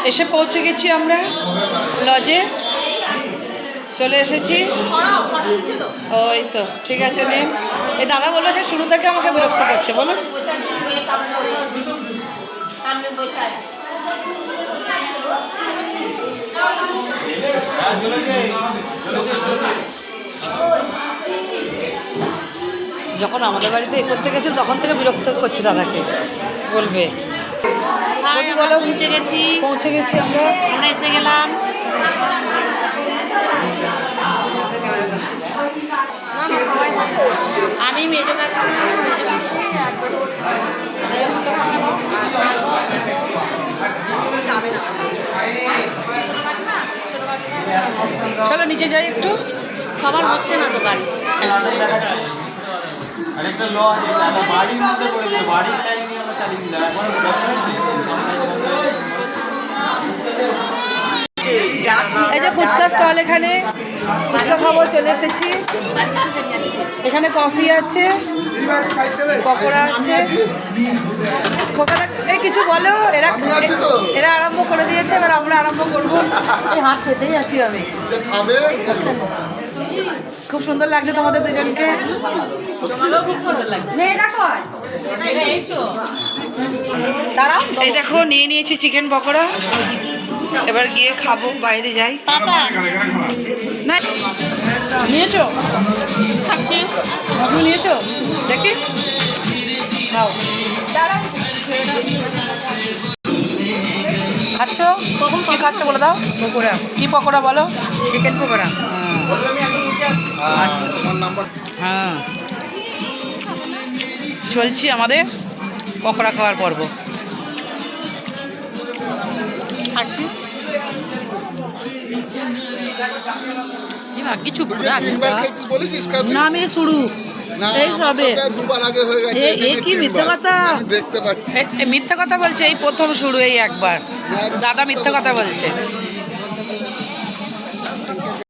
এসে পৌঁছে গেছি আমরা লজে, চলে এসেছি। ওই তো ঠিক আছে নিন। এই দাদা বললো সে শুরু থেকে আমাকে বিরক্ত করছে, বলুন। যখন আমাদের বাড়িতে এ করতে গেছিল তখন থেকে বিরক্ত করছি দাদাকে, বলবে। বলো, পৌঁছে গেছি আমরা এসে গেলাম। আমি মেজো চলো নিচে যাই একটু। সবার হচ্ছে না তো গাড়ি। এই যে ফুচকা স্টল, এখানে ফুচকা খাবো, চলে এসেছি। এখানে কফি আছে, পকোড়া আছে। এই কিছু বলো, এরা আরম্ভ করে দিয়েছে, এবার আমরা আরম্ভ করবো। এই হাত খেতেই আছি আমি। খুব সুন্দর লাগছে তোমাদের দুজনকে। এই দেখো নিয়ে নিয়েছি চিকেন পকোড়া, এবার গিয়ে খাবো, বাইরে যাই। না নিয়েছো, তুমি নিয়েছো, দেখি খাও। খাচ্ছ? কি খাচ্ছ বলে দাও। পকোড়া। কি পকোড়া বলো? চিকেন পকোড়া। হ্যাঁ, চলছি আমাদের পকোড়া খাওয়ার পর্ব। কিছু না আমি শুরু এই সবে কি মিথ্যা কথা, মিথ্যা কথা বলছে। এই প্রথম শুরু, এই একবার দাদা মিথ্যা কথা বলছে।